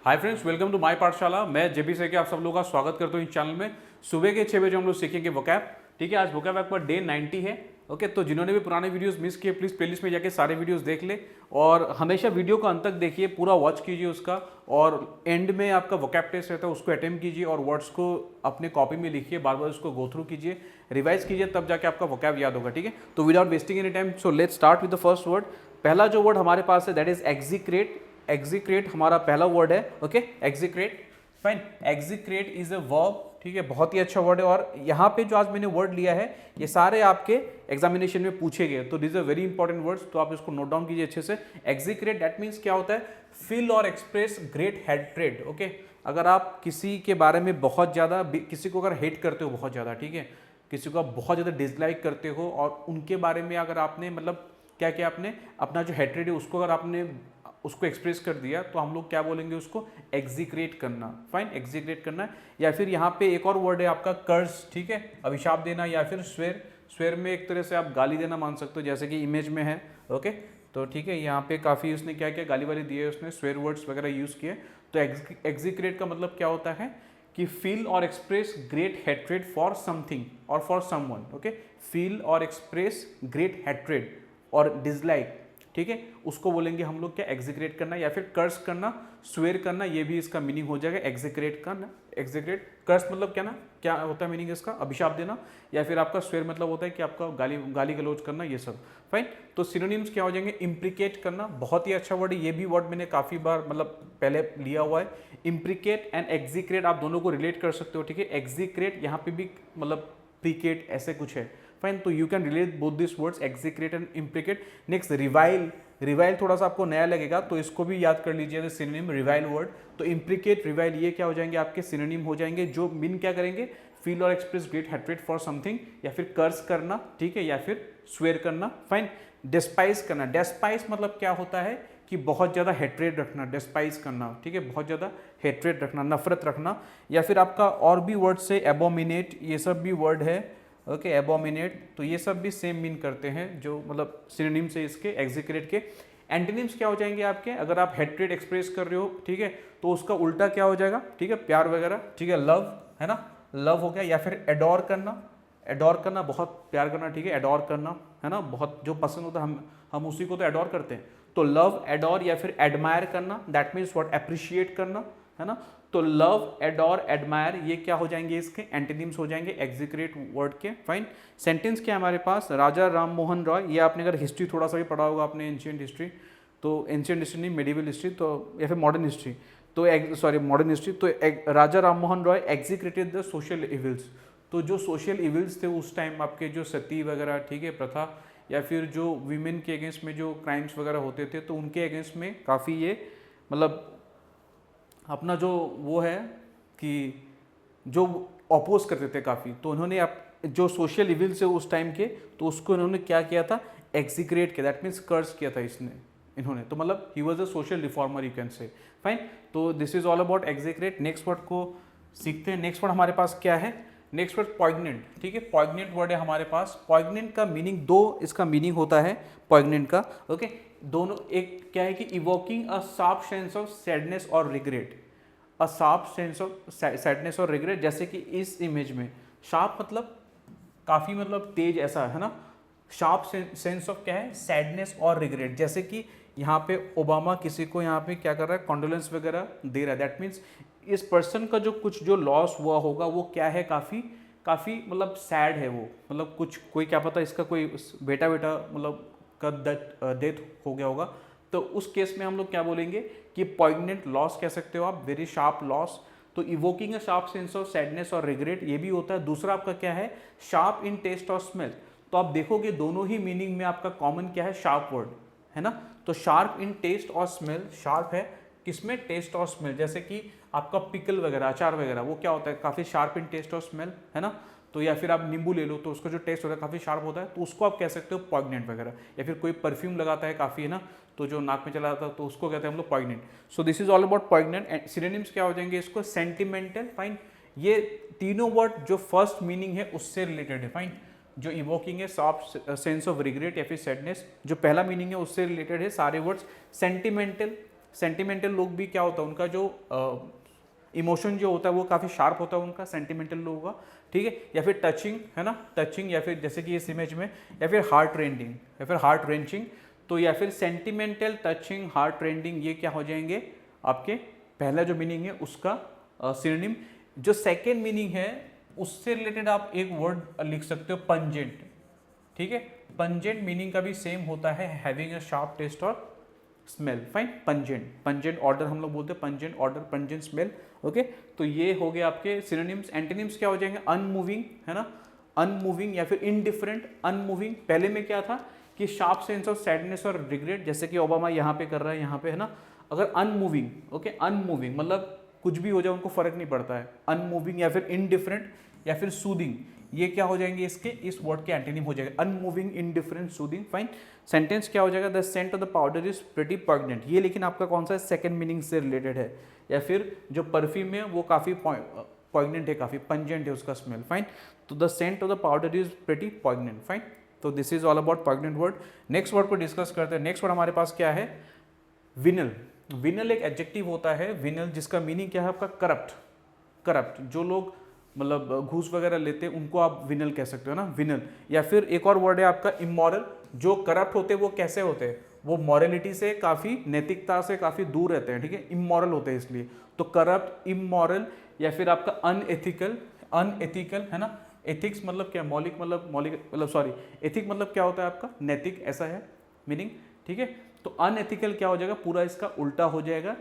Hi friends, welcome to my पाठशाला। मैं जेबी से आप सब लोगों का स्वागत करता हूँ इस चैनल में। सुबह के 6 बजे हम लोग सीखेंगे वोकैब। ठीक है, आज वोकैब पर डे 90 है। ओके, तो जिन्होंने भी पुराने वीडियोस मिस किए प्लीज़ प्लेलिस्ट में जाके सारे वीडियोस देख ले और हमेशा वीडियो को अंत तक देखिए, पूरा वॉच कीजिए उसका। और एंड में आपका वोकैब टेस्ट रहता है, उसको अटेम्प्ट कीजिए और वर्ड्स को अपने कॉपी में लिखिए, बार बार उसको गो थ्रू कीजिए, रिवाइज कीजिए, तब जाके आपका वोकैब याद होगा। ठीक है, तो without wasting any time, so let's start with the first word. पहला जो वर्ड हमारे पास है दैट इज एग्जीक्रेट। एग्जीक्रेट हमारा पहला वर्ड है। Okay, एग्जीक्रेट, fine. एग्जीक्रेट is a verb. ठीक है, बहुत ही अच्छा वर्ड है और यहाँ पे जो आज मैंने वर्ड लिया है ये सारे आपके एग्जामिनेशन में पूछे गए, तो this a very important words, तो आप इसको नोट डाउन कीजिए अच्छे से। एग्जीक्रेट दैट मीन्स क्या होता है? फील और एक्सप्रेस ग्रेट हेट्रेड। ओके, अगर आप किसी के बारे में बहुत ज़्यादा, किसी को अगर हेट करते हो बहुत ज़्यादा, ठीक है, किसी को आप बहुत ज़्यादा डिसलाइक करते हो और उनके बारे में अगर आपने मतलब क्या क्या आपने अपना जो हेट्रेड है उसको अगर आपने उसको एक्सप्रेस कर दिया, तो हम लोग क्या बोलेंगे उसको? एग्जीक्रेट करना। फाइन, एग्जीक्रेट करना। या फिर यहाँ पे एक और वर्ड है आपका कर्स। ठीक है, अभिशाप देना या फिर स्वेर। स्वेर में एक तरह से आप गाली देना मान सकते हो, जैसे कि इमेज में है। ओके, तो ठीक है, यहाँ पे काफ़ी उसने क्या किया, गाली वाली दी है उसने, स्वेर वर्ड्स वगैरह यूज़ किए। तो एग्जीक्रेट का मतलब क्या होता है कि फील और express great hatred for something और फॉर समवन। ओके, फील और एक्सप्रेस ग्रेट हेट्रेड और डिसलाइक, ठीक है, उसको बोलेंगे हम लोग क्या? एग्जीक्रेट करना या फिर कर्स करना, स्वेर करना, ये भी इसका मीनिंग हो जाएगा एग्जीक्रेट करना। एग्जीक्रेट, कर्स मतलब क्या ना, क्या होता है मीनिंग इसका? अभिशाप देना। या फिर आपका स्वेर मतलब होता है कि आपका गाली गलौज करना, ये सब। फाइन, तो सिनोनिम्स क्या हो जाएंगे? इम्प्रिकेट करना, बहुत ही अच्छा वर्ड है, ये भी वर्ड मैंने काफ़ी बार मतलब पहले लिया हुआ है। इम्प्रिकेट एंड एग्जीक्रेट आप दोनों को रिलेट कर सकते हो। ठीक है, एग्जीक्रेट यहाँ पे भी मतलब प्रिकेट ऐसे कुछ है। फाइन, तो you can relate both this words, execrate and imprecate. Next, revile. Revile थोड़ा सा आपको नया लगेगा, तो इसको भी याद कर लीजिए, सिनोनिम रिवाइल वर्ड। तो इम्प्रिकेट, रिवाइल, ये क्या हो जाएंगे? आपके सिनोनिम हो जाएंगे, जो मीन क्या करेंगे? फील और express great hatred for something, या फिर कर्स करना, ठीक है, या फिर स्वेर करना। फाइन, डेस्पाइज करना। डेस्पाइज मतलब क्या होता है कि बहुत ज़्यादा हेट्रेड रखना, डेस्पाइज करना। ठीक है, बहुत ज़्यादा हेट्रेड रखना, नफरत रखना। या फिर आपका और भी वर्ड से एबोमिनेट, ये सब भी वर्ड है। ओके, एबोमिनेट, तो ये सब भी सेम मीन करते हैं, जो मतलब सिनोनिम से इसके एग्जीक्रेट के। एंटोनिम्स क्या हो जाएंगे आपके? अगर आप हेट्रेड एक्सप्रेस कर रहे हो, ठीक है, तो उसका उल्टा क्या हो जाएगा? ठीक है, प्यार वगैरह। ठीक है, लव है ना, लव हो गया। या फिर एडोर करना, एडोर करना बहुत प्यार करना। ठीक है, एडोर करना है ना, बहुत जो पसंद होता है हम उसी को तो एडोर करते हैं। तो लव, एडोर, या फिर एडमायर करना, दैट मीन्स व्हाट? अप्रिशिएट करना, है ना। तो लव, एडोर, एडमायर, ये क्या हो जाएंगे? इसके एंटोनिम्स हो जाएंगे एग्जीक्रेट वर्ड के। फाइन, सेंटेंस क्या है हमारे पास? राजा राम मोहन रॉय, ये आपने अगर हिस्ट्री थोड़ा सा भी पढ़ा होगा आपने, एंशियंट हिस्ट्री, तो एंशियंट हिस्ट्री नहीं, मेडिवल हिस्ट्री, तो या फिर मॉडर्न हिस्ट्री, तो सॉरी मॉडर्न हिस्ट्री, तो Raja Ram Mohan Roy execrated the social evils. तो जो सोशल इविल्स थे उस टाइम आपके, जो सती वगैरह, ठीक है, प्रथा, या फिर जो वीमेन के अगेंस्ट में जो क्राइम्स वगैरह होते थे, तो उनके अगेंस्ट में काफ़ी ये मतलब अपना जो वो है कि जो अपोज करते थे काफ़ी, तो उन्होंने जो सोशल इविल्स है उस टाइम के, तो उसको इन्होंने क्या किया था? एग्जीक्रेट किया, दैट मीन्स कर्स किया था इन्होंने, तो मतलब he was a social reformer, you can say. Fine, तो this is all about execrate. Next word को सीखते हैं। नेक्स्ट वर्ड हमारे पास क्या है? Next word poignant. ठीक है, पॉइग्नेंट वर्ड है हमारे पास। पॉइग्नेंट का मीनिंग दो, इसका मीनिंग होता है पॉइग्नेंट का। ओके, दोनों, एक क्या है कि evoking a sharp sense of sadness और regret, a sharp sense of sadness और रिग्रेट। जैसे कि इस इमेज में शार्प मतलब काफ़ी मतलब तेज ऐसा, है ना। शार्प सेंस ऑफ क्या है? सैडनेस और रिग्रेट। जैसे कि यहाँ पे ओबामा किसी को यहाँ पे क्या कर रहा है? कॉन्डोलेंस वगैरह दे रहा है, दैट मीन्स इस पर्सन का जो कुछ जो लॉस हुआ होगा वो क्या है? काफ़ी काफ़ी मतलब सैड है वो, मतलब कुछ कोई क्या पता इसका कोई बेटा मतलब का डेथ हो गया होगा, तो उस केस में हम लोग क्या बोलेंगे कि पॉइग्नेंट लॉस कह सकते हो आप, वेरी शार्प लॉस। तो evoking a sharp sense of sadness और रिग्रेट, ये भी होता है। दूसरा आपका क्या है? शार्प इन टेस्ट और स्मेल। तो आप देखोगे दोनों ही मीनिंग में आपका कॉमन क्या है? शार्प वर्ड, है ना। तो शार्प इन टेस्ट और स्मेल, शार्प है किसमें? टेस्ट और स्मेल। जैसे कि आपका पिकल वगैरह, अचार वगैरह, वो क्या होता है? काफ़ी शार्प इन टेस्ट और स्मेल, है ना। तो या फिर आप नींबू ले लो, तो उसका जो टेस्ट होता है काफ़ी शार्प होता है, तो उसको आप कह सकते हो पॉइग्नेंट वगैरह। या फिर कोई परफ्यूम लगाता है काफ़ी, है ना, तो जो नाक में चला जाता है, तो उसको कहते हैं हम लोग poignant. So this is all about poignant. And synonyms क्या हो जाएंगे इसको? सेंटिमेंटल। फाइन, ये तीनों वर्ड जो फर्स्ट मीनिंग है उससे रिलेटेड है। फाइन, जो इवोकिंग है सॉफ्ट सेंस ऑफ रिग्रेट या फिर सैडनेस, जो पहला मीनिंग है उससे रिलेटेड है सारे वर्ड्स। सेंटिमेंटल, सेंटिमेंटल लोग भी क्या होता है, उनका जो इमोशन जो होता है वो काफ़ी शार्प होता है उनका, सेंटिमेंटल लोगों का, ठीक है। या फिर टचिंग, है ना, टचिंग, या फिर जैसे कि इस इमेज में, या फिर हार्ट रेंडिंग, या फिर हार्ट रेंचिंग। तो या फिर सेंटिमेंटल, टचिंग, हार्ट रेंडिंग, ये क्या हो जाएंगे आपके पहला जो मीनिंग है उसका सिनोनिम। जो सेकेंड मीनिंग है उससे रिलेटेड आप एक वर्ड लिख सकते हो, पंजेंट, ठीक है। पंजेंट मीनिंग का भी सेम होता है, हैविंग अ शार्प टेस्ट और smell, fine. Pungent, pungent order हम लोग बोलते हैं, pungent order, pungent smell, okay. तो ये हो गए आपके सिनोनिम्स। एंटोनिम्स क्या हो जाएंगे, अनमूविंग, है ना, अनमूविंग या फिर इनडिफरेंट। अनमूविंग पहले में क्या था कि शार्प सेंस ऑफ सैडनेस और रिग्रेट, जैसे कि ओबामा यहाँ पे कर रहा है, यहाँ पे, है ना। अगर अनमूविंग, ओके, अनमूविंग मतलब कुछ भी हो जाए उनको फर्क नहीं पड़ता है, अनमूविंग, या फिर इनडिफरेंट, या फिर सूदिंग, ये क्या हो जाएंगे इसके, इस वर्ड के एंटोनिम हो जाएगा, unmoving, indifferent, soothing, fine. Sentence क्या हो जाएगा, the scent of the powder is pretty poignant, ये लेकिन आपका कौन सा सेकंड मीनिंग से रिलेटेड है। या फिर जो परफ्यूम है वो काफ़ी पॉइगनेंट है, काफ़ी पंजेंट है उसका स्मेल, फाइन। तो the scent of the powder is pretty poignant, fine. तो this is all about poignant word. Next word को डिस्कस करते हैं। नेक्स्ट वर्ड हमारे पास क्या है, विनल। विनल एक एडजेक्टिव होता है, विनल, जिसका मीनिंग क्या है आपका, करप्ट। करप्ट, जो लोग मतलब घूस वगैरह लेते हैं उनको आप विनल कह सकते हो ना, विनल। या फिर एक और वर्ड है आपका इमोरल, जो करप्ट होते हैं वो कैसे होते हैं, वो मॉरलिटी से काफ़ी, नैतिकता से काफ़ी दूर रहते हैं, ठीक है, इमोरल होते हैं इसलिए। तो करप्ट, इमोरल, या फिर आपका अनएथिकल, अनएथिकल, है ना। एथिक्स मतलब क्या, मौलिक मतलब सॉरी, एथिक मतलब क्या होता है आपका, नैतिक, ऐसा है मीनिंग, ठीक है। तो अनएथिकल क्या हो जाएगा, पूरा इसका उल्टा हो जाएगा,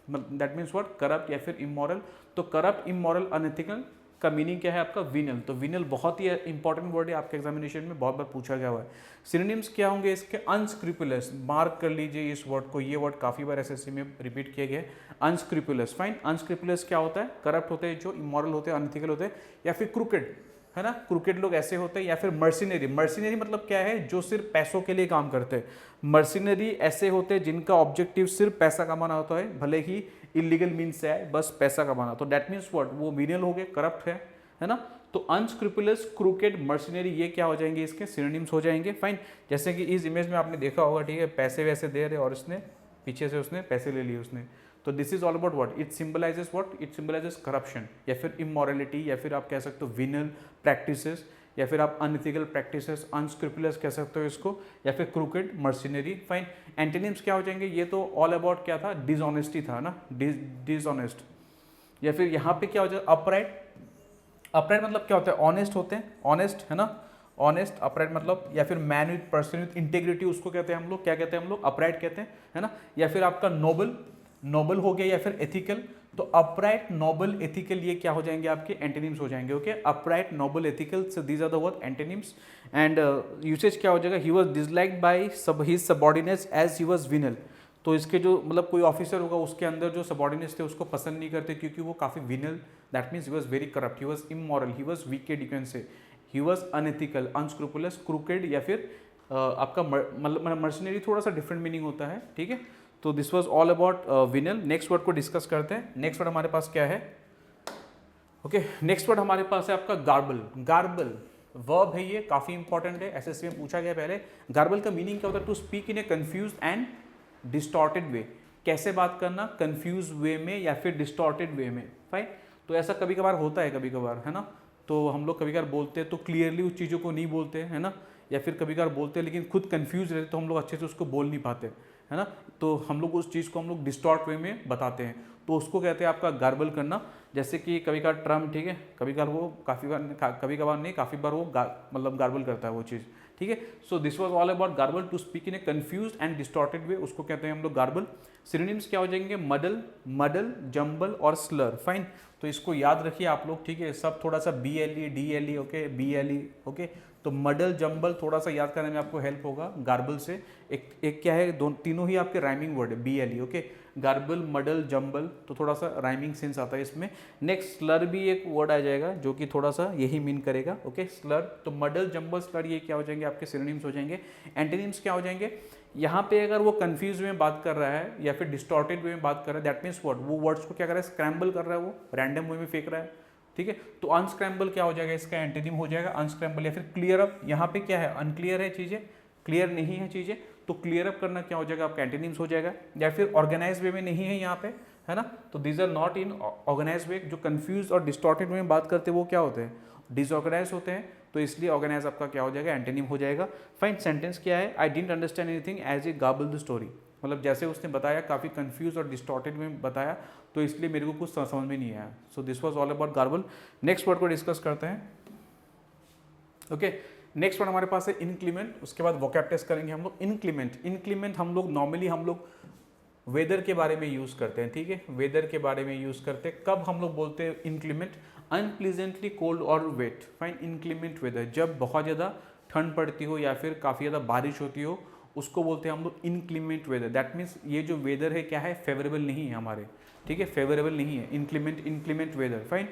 दैट मीन्स व्हाट, करप्ट या फिर इमोरल। तो करप्ट, इमोरल, अनएथिकल का मीनिंग क्या है आपका, विनल। तो विनल बहुत ही इंपॉर्टेंट वर्ड है, आपके एग्जामिनेशन में बहुत बार पूछा गया हुआ है। सिनोनिम्स क्या होंगे इसके, अनस्क्रूपुलस, मार्क कर लीजिए इस वर्ड को, ये वर्ड काफ़ी बार एसएससी में रिपीट किया गया है, अनस्क्रूपुलस, फाइन। अनस्क्रूपुलस क्या होता है, करप्ट होते हैं, जो इमोरल होते हैं, अनएथिकल होते हैं, या फिर क्रूकेड, है ना, क्रूकेड लोग ऐसे होते हैं। या फिर मर्सिनरी, मर्सिनरी मतलब क्या है, जो सिर्फ पैसों के लिए काम करते हैं। मर्सिनरी ऐसे होते हैं जिनका ऑब्जेक्टिव सिर्फ पैसा कमाना होता है, भले ही इलीगल मीन्स से आए, बस पैसा कमाना। तो दैट मीन्स व्हाट, वो विनल हो गए, करप्ट है ना। तो अनस्क्रूपुलस, क्रूकेड, मर्सिनरी, ये क्या हो जाएंगे इसके सिनोनिम्स हो जाएंगे, फाइन। जैसे कि इस इमेज में आपने देखा होगा, ठीक है, पैसे वैसे दे रहे और इसने पीछे से उसने पैसे ले लिए उसने। तो this is all about what, it symbolizes what, it symbolizes corruption, या फिर इमोरलिटी, या फिर आप कह सकते हो विनल प्रैक्टिसेस, या फिर आप अनएथिकल प्रैक्टिसेस, अनस्क्रूपुलस कह सकते हो इसको, या फिर क्रूकेड, मर्सिनरी, फाइन। एंटोनिम्स क्या हो जाएंगे, ये तो ऑल अबाउट क्या था, डिसऑनेस्टी था ना, डिसऑनेस्ट। या फिर यहाँ पे क्या हो जाएगा, अपराइट। अपराइट मतलब क्या होता है, ऑनेस्ट होते हैं, ऑनेस्ट, है ना, ऑनेस्ट, अपराइट मतलब। या फिर man with person with integrity, उसको कहते हैं हम लोग, क्या कहते हैं हम लोग, अपराइट कहते हैं, है ना। या फिर आपका नोबल, नोबल हो गया, या फिर एथिकल। तो अपराइट, नोबल, एथिकल, ये क्या हो जाएंगे आपके एंटोनिम्स हो जाएंगे, okay. Upright, noble, ethical, so these are the word antonyms. And usage क्या हो जाएगा, he was disliked by his subordinates as he was venal. तो इसके जो मतलब कोई ऑफिसर होगा उसके अंदर जो सबऑर्डिनेट्स थे उसको पसंद नहीं करते क्योंकि वो काफ़ी venal, that means he was very corrupt, he was immoral, he was wicked, you can say, he was unethical, unscrupulous, crooked, या फिर आपका मतलब मर्सनरी, थोड़ा सा डिफरेंट मीनिंग होता है, ठीक है। तो this was all about venal. Next word को डिस्कस करते हैं। नेक्स्ट वर्ड हमारे पास क्या है, ओके, नेक्स्ट वर्ड हमारे पास है आपका गार्बल। गार्बल वर्ब है, ये काफ़ी इंपॉर्टेंट है, एसएससी में पूछा गया पहले। गार्बल का मीनिंग क्या होता है, to speak in a confuse and distorted way, कैसे बात करना, कंफ्यूज वे में या फिर डिस्टॉर्टेड वे में, फाइन। तो ऐसा कभी कभार होता है, कभी कभार, है ना। तो हम लोग कभी कभार बोलते हैं तो क्लियरली उस चीज़ों को नहीं बोलते, है ना, या फिर कभी कभार बोलते हैं लेकिन खुद कंफ्यूज रहते तो हम लोग अच्छे से उसको बोल नहीं पाते, है ना। तो हम लोग उस चीज़ को हम लोग डिस्टॉर्ट वे में बताते हैं, तो उसको कहते हैं आपका गार्बल करना। जैसे कि कभी कभार ट्रम्प, ठीक है, कभी कभार वो कभी कभार नहीं, काफ़ी बार वो मतलब गार्बल करता है वो चीज़, ठीक है। So this was all about garble, to speak in a confuse and distorted way, उसको कहते हैं हम लोग गार्बल। सिनोनिम्स क्या हो जाएंगे, मडल, मडल, जम्बल और स्लर, फाइन। तो इसको याद रखिए आप लोग, ठीक है, सब थोड़ा सा BLE, DLE, okay, BLE, okay. तो मडल, जम्बल थोड़ा सा याद करने में आपको हेल्प होगा गार्बल से। एक क्या है, तीनों ही आपके राइमिंग वर्ड है, BLE, ओके। गार्बल, मडल, जम्बल, तो थोड़ा सा राइमिंग सेंस आता है इसमें। नेक्स्ट स्लर भी एक वर्ड आ जाएगा जो कि थोड़ा सा यही मीन करेगा, ओके, स्लर। तो मडल, जम्बल, स्लर, ये क्या हो जाएंगे आपके सिनोनिम्स हो जाएंगे। एंटोनिम्स क्या हो जाएंगे, यहाँ पे अगर वो कंफ्यूज में बात कर रहा है या फिर डिस्टॉर्टेड वे में बात कर रहा है, दैट मीन्स व्हाट, वो वर्ड्स को क्या कर रहा है, स्क्रैम्बल कर रहा है, वो रैंडम वे में फेंक रहा है, ठीक है। तो अनस्क्रैम्बल क्या हो जाएगा, इसका एंटोनिम हो जाएगा अनस्क्रैम्बल। या फिर क्लियर अप, यहाँ पे क्या है, अनक्लियर है चीज़ें, क्लियर नहीं है चीज़ें, तो क्लियर अप करना क्या हो जाएगा आपका एंटीनिम्स हो जाएगा, या फिर ऑर्गेनाइज वे में नहीं है यहाँ पे, है ना, तो these are not in organize way. जो कंफ्यूज और डिस्टॉर्टेड में बात करते हैं वो क्या होते हैं, डिसऑर्गेनाइज होते हैं, तो इसलिए ऑर्गेनाइज आपका क्या हो जाएगा, एंटीनिम हो जाएगा। फाइन, सेंटेंस क्या है, I didn't understand anything as a garble the story, मतलब जैसे उसने बताया काफ़ी कंफ्यूज और डिस्टॉर्टेड में बताया, तो इसलिए मेरे को कुछ समझ में नहीं आया। So this was all about garble. Next word को डिस्कस करते हैं। ओके, नेक्स्ट वर्ड हमारे पास है इनक्लीमेंट, उसके बाद वोकैब टेस्ट करेंगे हम लोग। इनक्लीमेंट हम लोग नॉर्मली वेदर के बारे में यूज़ करते हैं, ठीक है, वेदर के बारे में यूज़ करते हैं। कब हम लोग बोलते हैं इनक्लीमेंट, अनप्लीजेंटली कोल्ड और वेट। फाइन, इनक्लीमेंट वेदर जब बहुत ज़्यादा ठंड पड़ती हो या फिर काफ़ी ज़्यादा बारिश होती हो, उसको बोलते हैं हम लोग इनक्लीमेंट वेदर। दैट मीन्स ये जो वेदर है क्या है, फेवरेबल नहीं है हमारे, ठीक है, फेवरेबल नहीं है, इनक्लीमेंट वेदर। फाइन,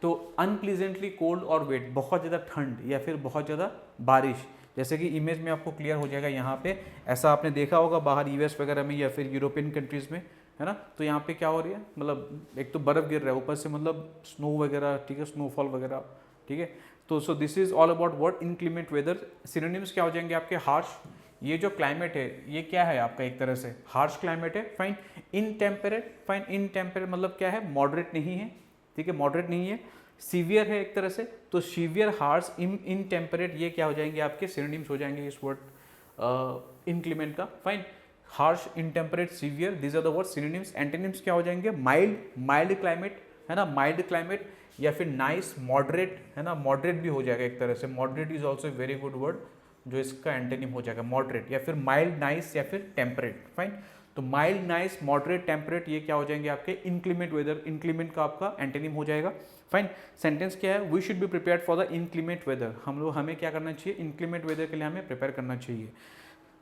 तो अनप्लीजेंटली कोल्ड और वेट, बहुत ज़्यादा ठंड या फिर बहुत ज़्यादा बारिश, जैसे कि इमेज में आपको क्लियर हो जाएगा यहाँ पे, ऐसा आपने देखा होगा बाहर यूएस वगैरह में या फिर यूरोपियन कंट्रीज़ में, है ना, तो यहाँ पे क्या हो रही है, मतलब एक तो बर्फ़ गिर रहा है, ऊपर से मतलब स्नो वगैरह, ठीक है, स्नोफॉल वगैरह, ठीक है। तो so this is all about word inclement weather. Synonyms क्या हो जाएंगे आपके, हार्श, ये जो क्लाइमेट है ये क्या है आपका, एक तरह से हार्श क्लाइमेट है। फाइन, इनटेम्परेट, फाइन, इनटेम्परेट मतलब क्या है, मॉडरेट नहीं है, ठीक है, मॉडरेट नहीं है। सीवियर है एक तरह से, तो सीवियर, हार्श, इनटेम्परेट, ये क्या हो जाएंगे आपके सिनोनिम्स हो जाएंगे इस वर्ड इनक्लीमेंट का। Fine, harsh, intemperate, severe, these are the word synonyms. Antonyms क्या हो जाएंगे, माइल्ड क्लाइमेट, है ना, माइल्ड क्लाइमेट, या फिर नाइस, मॉडरेट, है ना, मॉडरेट भी हो जाएगा एक तरह से, moderate is also very good word, जो इसका एंटोनिम हो जाएगा मॉडरेट, या फिर माइल्ड, नाइस, या फिर टेम्परेट। फाइन, तो माइल्ड, नाइस, मॉडरेट, टेम्परेट, ये क्या हो जाएंगे आपके इनक्लीमेंट वेदर, इनक्लीमेंट का आपका एंटोनिम हो जाएगा। फाइन, सेंटेंस क्या है, we should be prepared for the inclement weather, हमें क्या करना चाहिए, इनक्लीमेंट वेदर के लिए हमें प्रिपेयर करना चाहिए।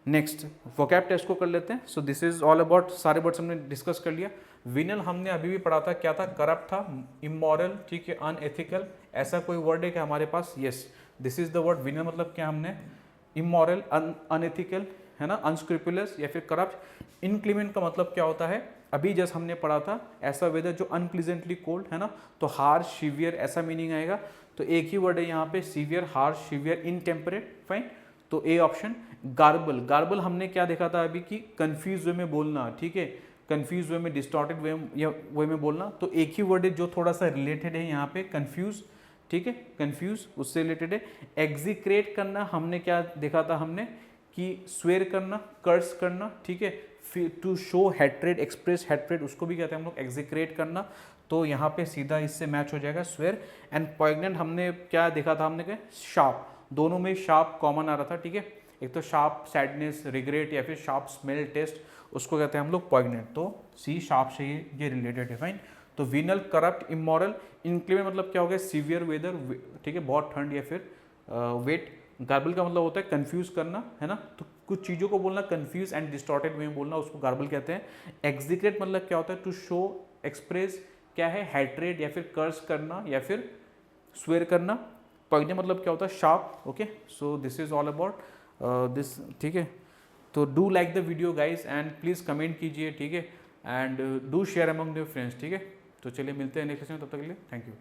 नेक्स्ट वोकैब टेस्ट को कर लेते हैं। सो दिस इज ऑल अबाउट, सारे वर्ड्स हमने डिस्कस कर लिया। विनल हमने अभी भी पढ़ा था, क्या था, करप्ट था, इमोरल, ठीक है, अनएथिकल, ऐसा कोई वर्ड है क्या हमारे पास, yes, this is the word venal, मतलब क्या हमने इमोरल, अनएथिकल, है ना, अनस्क्रूपुलस या फिर करप्ट। इनक्लीमेंट का मतलब क्या होता है, अभी जैसे हमने पढ़ा था, ऐसा वेदर जो अनप्लीजेंटली कोल्ड, है ना, तो हार्श, सीवियर, ऐसा मीनिंग आएगा। तो एक ही वर्ड है यहाँ पे, सीवियर, हार्श, सीवियर, इनटेम्परेट। फाइन, तो ए ऑप्शन। गार्बल हमने क्या देखा था अभी कि कंफ्यूज वे में बोलना, ठीक है, कंफ्यूज वे में, डिस्टॉर्टेड वे में बोलना। तो एक ही वर्ड है जो थोड़ा सा रिलेटेड है यहाँ पे, कंफ्यूज, ठीक है, कंफ्यूज उससे रिलेटेड है। एग्जीक्रेट करना हमने क्या देखा था, हमने कि स्वेर करना, कर्स करना, ठीक है, to show hatred, express hatred, उसको भी कहते हैं हम लोग एग्जीक्रेट करना। तो यहाँ पे सीधा इससे मैच हो जाएगा स्वेर। एंड पॉइग्नेंट हमने क्या देखा था, हमने क्या, शार्प, दोनों में शार्प कॉमन आ रहा था, ठीक है, एक तो शार्प सैडनेस, रिग्रेट, या फिर शार्प स्मेल टेस्ट, उसको कहते हैं हम लोग पॉइग्नेंट। तो सी शार्प से ये रिलेटेड है। फाइन, तो विनल, करप्ट, इमोरल, इनक्लीमेंट मतलब क्या हो गया, सीवियर वेदर, ठीक है, बहुत ठंड या फिर वेट। गार्बल का मतलब होता है कंफ्यूज करना, है ना, तो कुछ चीज़ों को बोलना कंफ्यूज एंड डिस्टॉर्टेड में बोलना, उसको गार्बल कहते हैं। एग्जीक्रेट मतलब क्या होता है, टू शो, एक्सप्रेस, क्या है, हैट्रेड या फिर कर्स करना या फिर स्वेर करना। पॉइग्नेंट मतलब क्या होता है, sharp. Okay, so this is all about this, ठीक है। तो do like the video guys and please comment कीजिए, ठीक है, and do share among your friends, ठीक है। तो चलिए मिलते हैं नेक्स्ट सेशन, तब तक के लिए थैंक यू।